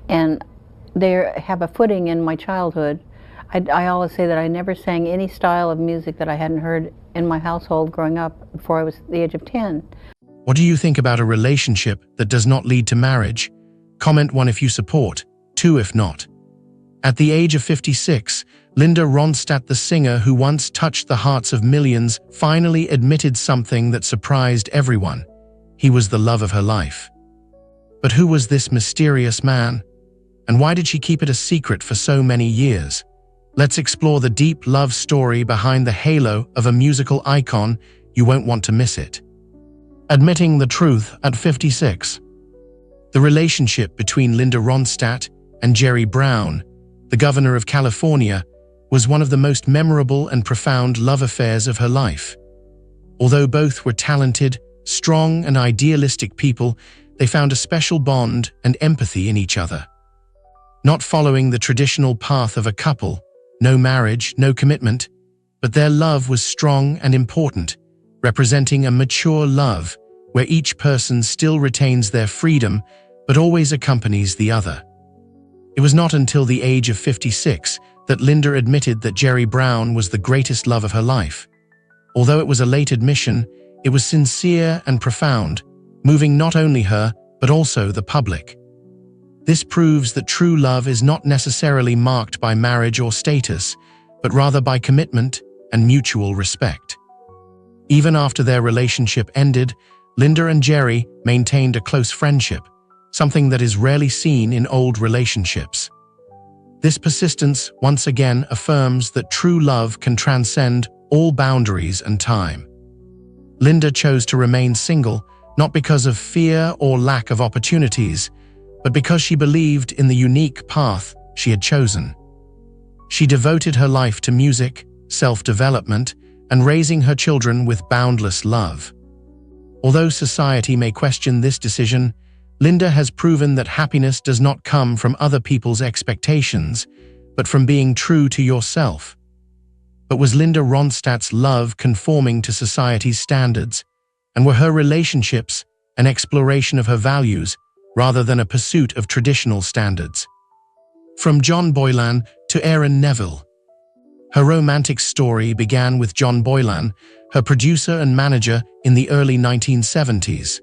and they have a footing in my childhood. I always say that I never sang any style of music that I hadn't heard in my household growing up before I was the age of 10. What do you think about a relationship that does not lead to marriage? Comment 1 if you support, 2 if not. At the age of 56, Linda Ronstadt, the singer who once touched the hearts of millions, finally admitted something that surprised everyone. He was the love of her life. But who was this mysterious man? And why did she keep it a secret for so many years? Let's explore the deep love story behind the halo of a musical icon. You won't want to miss it. Admitting the truth at 56. The relationship between Linda Ronstadt and Jerry Brown, the governor of California, was one of the most memorable and profound love affairs of her life. Although both were talented, strong, and idealistic people, they found a special bond and empathy in each other. Not following the traditional path of a couple, no marriage, no commitment, but their love was strong and important, representing a mature love where each person still retains their freedom but always accompanies the other. It was not until the age of 56 that Linda admitted that Jerry Brown was the greatest love of her life. Although it was a late admission, it was sincere and profound, moving not only her but also the public. This proves that true love is not necessarily marked by marriage or status, but rather by commitment and mutual respect. Even after their relationship ended, Linda and Jerry maintained a close friendship, something that is rarely seen in old relationships. This persistence once again affirms that true love can transcend all boundaries and time. Linda chose to remain single, not because of fear or lack of opportunities, but because she believed in the unique path she had chosen. She devoted her life to music, self-development, and raising her children with boundless love. Although society may question this decision, Linda has proven that happiness does not come from other people's expectations, but from being true to yourself. But was Linda Ronstadt's love conforming to society's standards, and were her relationships an exploration of her values rather than a pursuit of traditional standards? From John Boylan to Aaron Neville. Her romantic story began with John Boylan, her producer and manager in the early 1970s.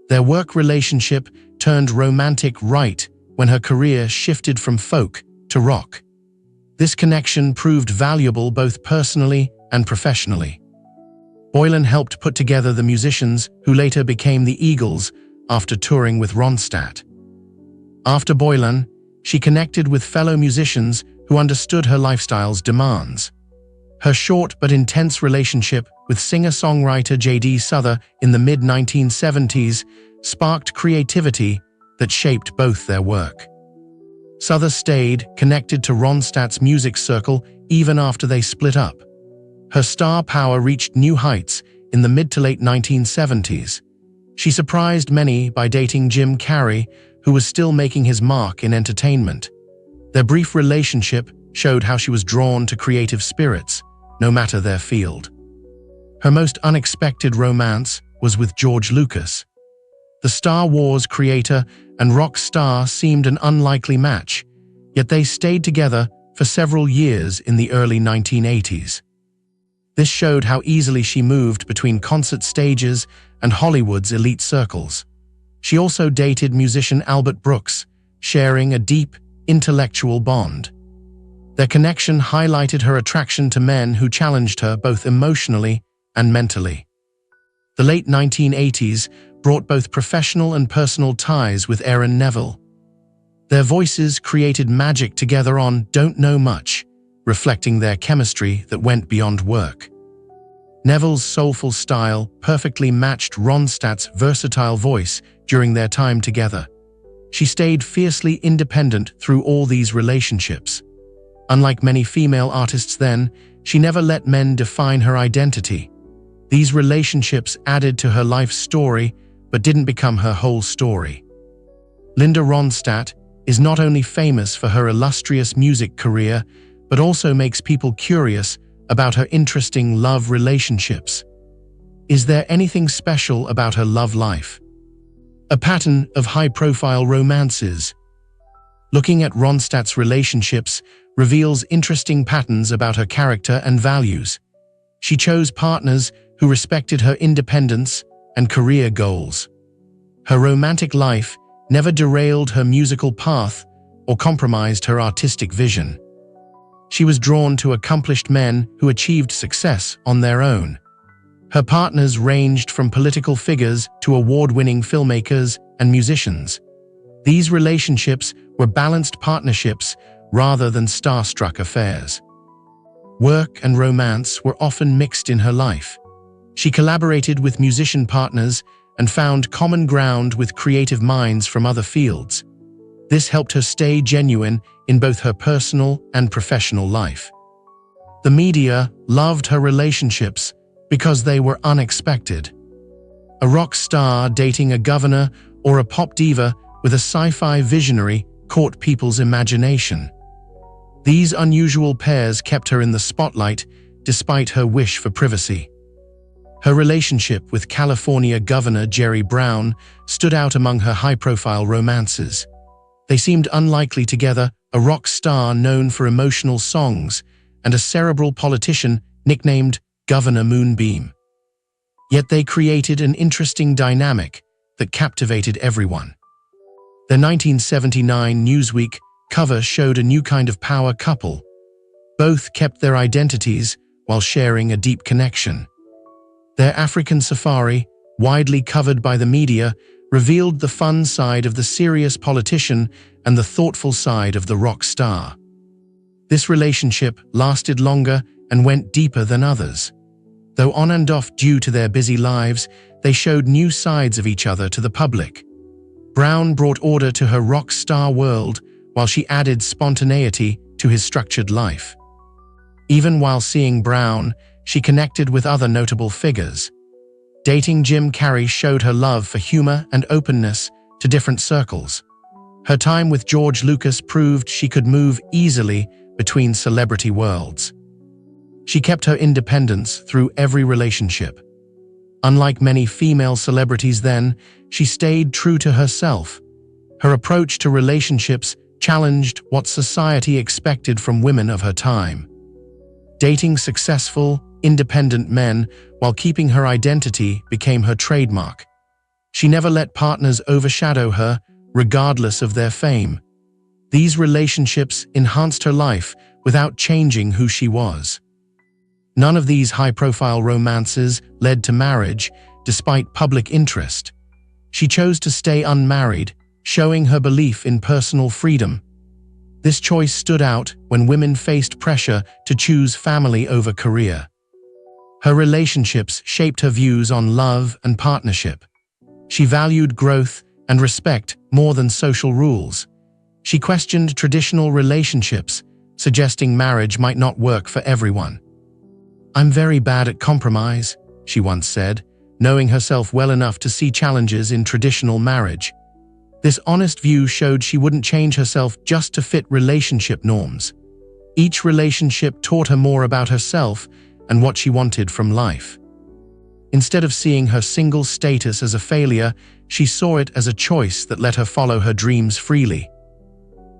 Their work relationship turned romantic right when her career shifted from folk to rock. This connection proved valuable both personally and professionally. Boylan helped put together the musicians who later became the Eagles after touring with Ronstadt. After Boylan, she connected with fellow musicians who understood her lifestyle's demands. Her short but intense relationship with singer-songwriter J.D. Souther in the mid-1970s sparked creativity that shaped both their work. Souther stayed connected to Ronstadt's music circle even after they split up. Her star power reached new heights in the mid to late 1970s. She surprised many by dating Jim Carrey, who was still making his mark in entertainment. Their brief relationship showed how she was drawn to creative spirits, no matter their field. Her most unexpected romance was with George Lucas. The Star Wars creator and rock star seemed an unlikely match, yet they stayed together for several years in the early 1980s. This showed how easily she moved between concert stages and Hollywood's elite circles. She also dated musician Albert Brooks, sharing a deep, intellectual bond. Their connection highlighted her attraction to men who challenged her both emotionally and mentally. The late 1980s brought both professional and personal ties with Aaron Neville. Their voices created magic together on Don't Know Much, reflecting their chemistry that went beyond work. Neville's soulful style perfectly matched Ronstadt's versatile voice during their time together. She stayed fiercely independent through all these relationships. Unlike many female artists then, she never let men define her identity. These relationships added to her life story, but didn't become her whole story. Linda Ronstadt is not only famous for her illustrious music career, but also makes people curious about her interesting love relationships. Is there anything special about her love life? A pattern of high-profile romances. Looking at Ronstadt's relationships reveals interesting patterns about her character and values. She chose partners who respected her independence and career goals. Her romantic life never derailed her musical path or compromised her artistic vision. She was drawn to accomplished men who achieved success on their own. Her partners ranged from political figures to award-winning filmmakers and musicians. These relationships were balanced partnerships rather than star-struck affairs. Work and romance were often mixed in her life. She collaborated with musician partners and found common ground with creative minds from other fields. This helped her stay genuine in both her personal and professional life. The media loved her relationships because they were unexpected. A rock star dating a governor or a pop diva with a sci-fi visionary caught people's imagination. These unusual pairs kept her in the spotlight despite her wish for privacy. Her relationship with California Governor Jerry Brown stood out among her high-profile romances. They seemed unlikely together, a rock star known for emotional songs and a cerebral politician nicknamed Governor Moonbeam. Yet they created an interesting dynamic that captivated everyone. The 1979 Newsweek cover showed a new kind of power couple. Both kept their identities while sharing a deep connection. Their African safari, widely covered by the media, revealed the fun side of the serious politician and the thoughtful side of the rock star. This relationship lasted longer and went deeper than others. Though on and off due to their busy lives, they showed new sides of each other to the public. Brown brought order to her rock star world, while she added spontaneity to his structured life. Even while seeing Brown, she connected with other notable figures. Dating Jim Carrey showed her love for humor and openness to different circles. Her time with George Lucas proved she could move easily between celebrity worlds. She kept her independence through every relationship. Unlike many female celebrities then, she stayed true to herself. Her approach to relationships challenged what society expected from women of her time. Dating successful, independent men while keeping her identity became her trademark. She never let partners overshadow her, regardless of their fame. These relationships enhanced her life without changing who she was. None of these high-profile romances led to marriage, despite public interest. She chose to stay unmarried, showing her belief in personal freedom. This choice stood out when women faced pressure to choose family over career. Her relationships shaped her views on love and partnership. She valued growth and respect more than social rules. She questioned traditional relationships, suggesting marriage might not work for everyone. "I'm very bad at compromise," she once said, knowing herself well enough to see challenges in traditional marriage. This honest view showed she wouldn't change herself just to fit relationship norms. Each relationship taught her more about herself and what she wanted from life. Instead of seeing her single status as a failure, she saw it as a choice that let her follow her dreams freely.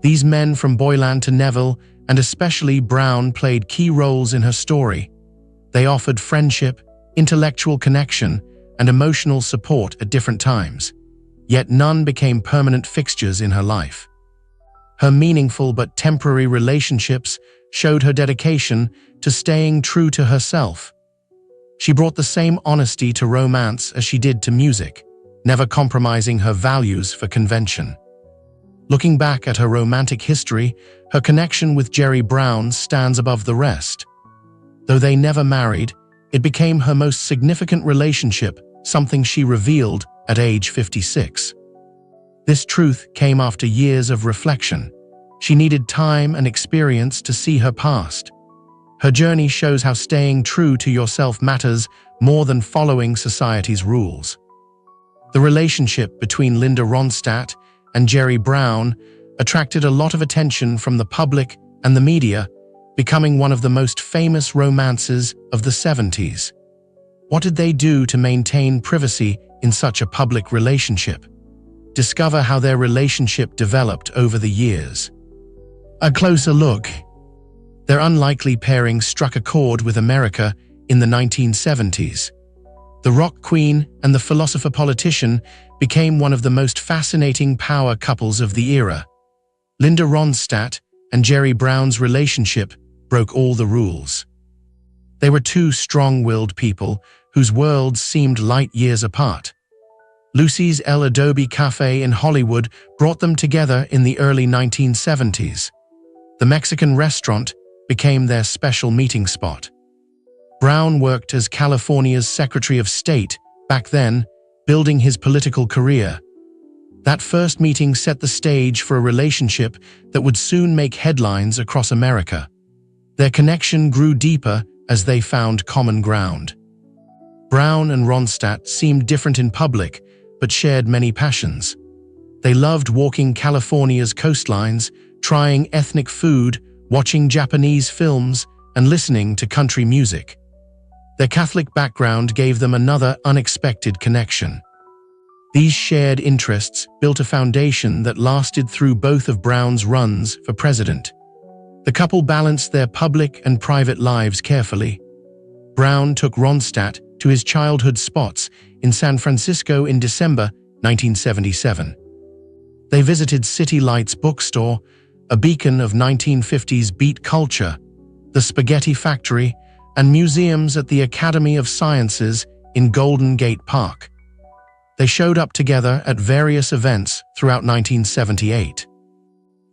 These men from Boylan to Neville, and especially Brown, played key roles in her story. They offered friendship, intellectual connection, and emotional support at different times. Yet none became permanent fixtures in her life. Her meaningful but temporary relationships showed her dedication to staying true to herself. She brought the same honesty to romance as she did to music, never compromising her values for convention. Looking back at her romantic history, her connection with Jerry Brown stands above the rest. Though they never married, it became her most significant relationship, something she revealed at age 56. This truth came after years of reflection. She needed time and experience to see her past. Her journey shows how staying true to yourself matters more than following society's rules. The relationship between Linda Ronstadt and Jerry Brown attracted a lot of attention from the public and the media, becoming one of the most famous romances of the 70s. What did they do to maintain privacy in such a public relationship? discover how their relationship developed over the years. A closer look. Their unlikely pairing struck a chord with America in the 1970s. The rock queen and the philosopher-politician became one of the most fascinating power couples of the era. Linda Ronstadt and Jerry Brown's relationship broke all the rules. They were two strong-willed people whose worlds seemed light years apart. Lucy's El Adobe Cafe in Hollywood brought them together in the early 1970s. The Mexican restaurant became their special meeting spot. Brown worked as California's Secretary of State back then, building his political career. That first meeting set the stage for a relationship that would soon make headlines across America. Their connection grew deeper as they found common ground. Brown and Ronstadt seemed different in public, but shared many passions. They loved walking California's coastlines, trying ethnic food, watching Japanese films, and listening to country music. Their Catholic background gave them another unexpected connection. These shared interests built a foundation that lasted through both of Brown's runs for president. The couple balanced their public and private lives carefully. Brown took Ronstadt to his childhood spots in San Francisco in December 1977. They visited City Lights bookstore, a beacon of 1950s beat culture, the Spaghetti Factory, and museums at the Academy of Sciences in Golden Gate Park. They showed up together at various events throughout 1978.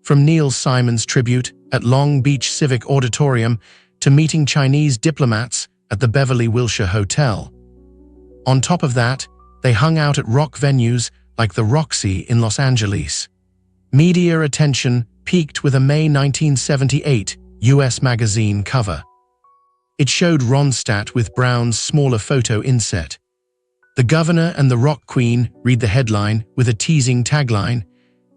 From Neil Simon's tribute at Long Beach Civic Auditorium to meeting Chinese diplomats at the Beverly Wilshire Hotel. On top of that, they hung out at rock venues like the Roxy in Los Angeles. Media attention peaked with a May 1978 US magazine cover. It showed Ronstadt with Brown's smaller photo inset. The Governor and the Rock Queen read the headline with a teasing tagline,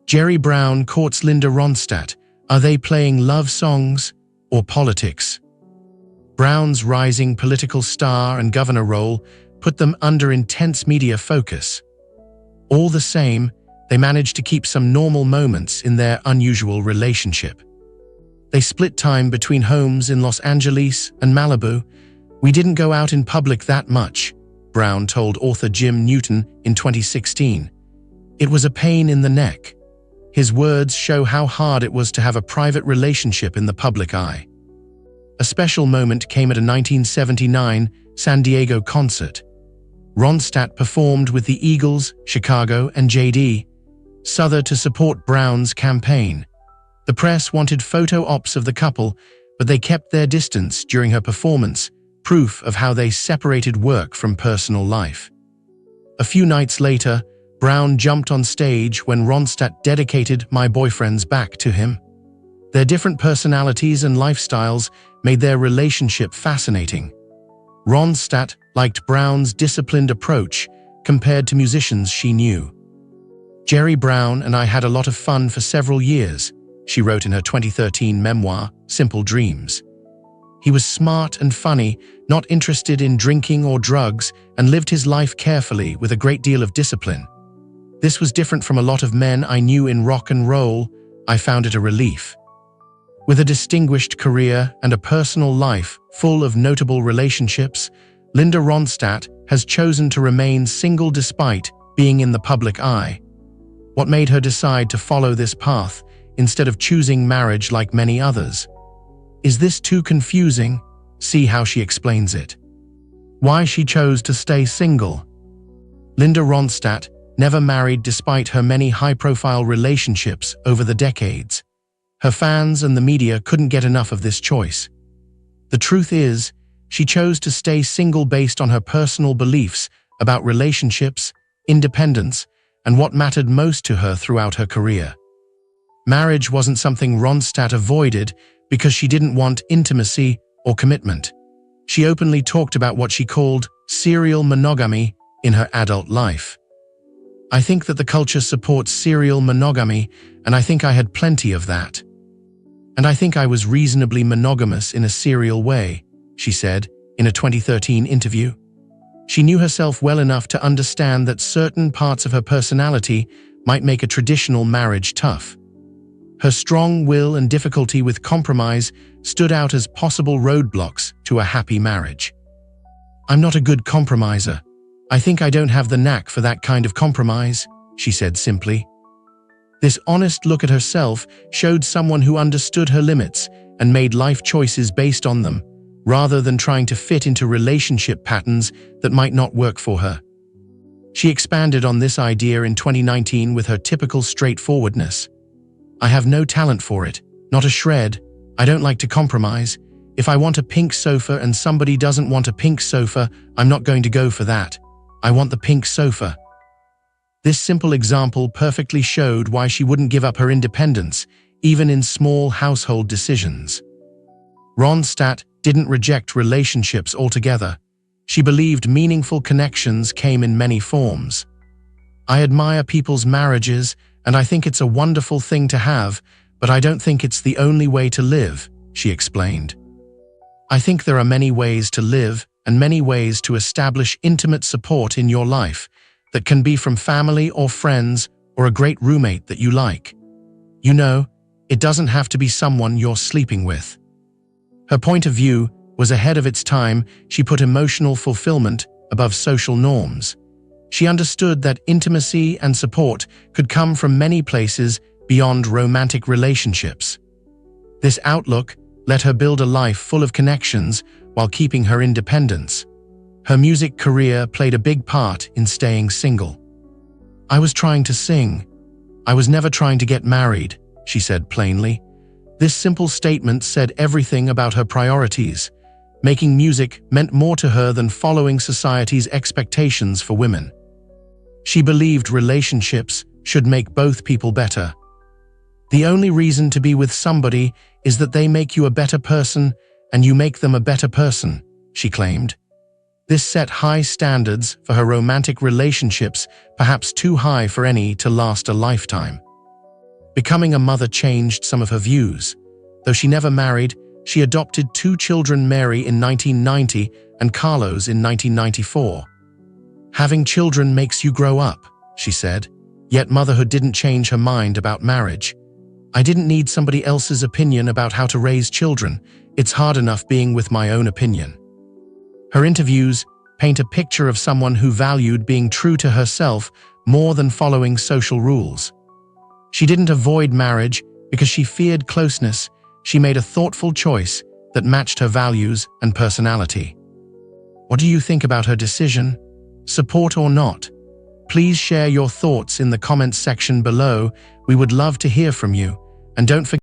"Jerry Brown courts Linda Ronstadt. Are they playing love songs or politics?" Brown's rising political star and governor role put them under intense media focus. All the same, they managed to keep some normal moments in their unusual relationship. They split time between homes in Los Angeles and Malibu. "We didn't go out in public that much," Brown told author Jim Newton in 2016. "It was a pain in the neck." His words show how hard it was to have a private relationship in the public eye. A special moment came at a 1979 San Diego concert. Ronstadt performed with the Eagles, Chicago, and J.D. Souther to support Brown's campaign. The press wanted photo ops of the couple, but they kept their distance during her performance, proof of how they separated work from personal life. A few nights later, Brown jumped on stage when Ronstadt dedicated My Boyfriend's Back to him. Their different personalities and lifestyles made their relationship fascinating. Ronstadt liked Brown's disciplined approach compared to musicians she knew. "Jerry Brown and I had a lot of fun for several years," she wrote in her 2013 memoir, Simple Dreams. "He was smart and funny, not interested in drinking or drugs, and lived his life carefully with a great deal of discipline. This was different from a lot of men I knew in rock and roll. I found it a relief." With a distinguished career and a personal life full of notable relationships, Linda Ronstadt has chosen to remain single despite being in the public eye. What made her decide to follow this path instead of choosing marriage like many others? Is this too confusing? See how she explains it. Why she chose to stay single. Linda Ronstadt never married despite her many high-profile relationships over the decades. Her fans and the media couldn't get enough of this choice. The truth is, she chose to stay single based on her personal beliefs about relationships, independence, and what mattered most to her throughout her career. Marriage wasn't something Ronstadt avoided because she didn't want intimacy or commitment. She openly talked about what she called serial monogamy in her adult life. "I think that the culture supports serial monogamy, and I think I had plenty of that. And I think I was reasonably monogamous in a serial way," she said in a 2013 interview. She knew herself well enough to understand that certain parts of her personality might make a traditional marriage tough. Her strong will and difficulty with compromise stood out as possible roadblocks to a happy marriage. "I'm not a good compromiser. I think I don't have the knack for that kind of compromise," she said simply. This honest look at herself showed someone who understood her limits and made life choices based on them, rather than trying to fit into relationship patterns that might not work for her. She expanded on this idea in 2019 with her typical straightforwardness. "I have no talent for it, not a shred. I don't like to compromise. If I want a pink sofa and somebody doesn't want a pink sofa, I'm not going to go for that. I want the pink sofa." This simple example perfectly showed why she wouldn't give up her independence, even in small household decisions. Ronstadt didn't reject relationships altogether. She believed meaningful connections came in many forms. "I admire people's marriages, and I think it's a wonderful thing to have, but I don't think it's the only way to live," she explained. "I think there are many ways to live and many ways to establish intimate support in your life that can be from family or friends or a great roommate that you like. You know, it doesn't have to be someone you're sleeping with." Her point of view was ahead of its time. She put emotional fulfillment above social norms. She understood that intimacy and support could come from many places beyond romantic relationships. This outlook let her build a life full of connections while keeping her independence. Her music career played a big part in staying single. "I was trying to sing. I was never trying to get married," she said plainly. This simple statement said everything about her priorities. Making music meant more to her than following society's expectations for women. She believed relationships should make both people better. "The only reason to be with somebody is that they make you a better person and you make them a better person," she claimed. This set high standards for her romantic relationships, perhaps too high for any to last a lifetime. Becoming a mother changed some of her views. Though she never married, she adopted 2 children, Mary in 1990 and Carlos in 1994. "Having children makes you grow up," she said, yet motherhood didn't change her mind about marriage. "I didn't need somebody else's opinion about how to raise children. It's hard enough being with my own opinion." Her interviews paint a picture of someone who valued being true to herself more than following social rules. She didn't avoid marriage because she feared closeness. She made a thoughtful choice that matched her values and personality. What do you think about her decision? Support or not? Please share your thoughts in the comments section below. We would love to hear from you. And don't forget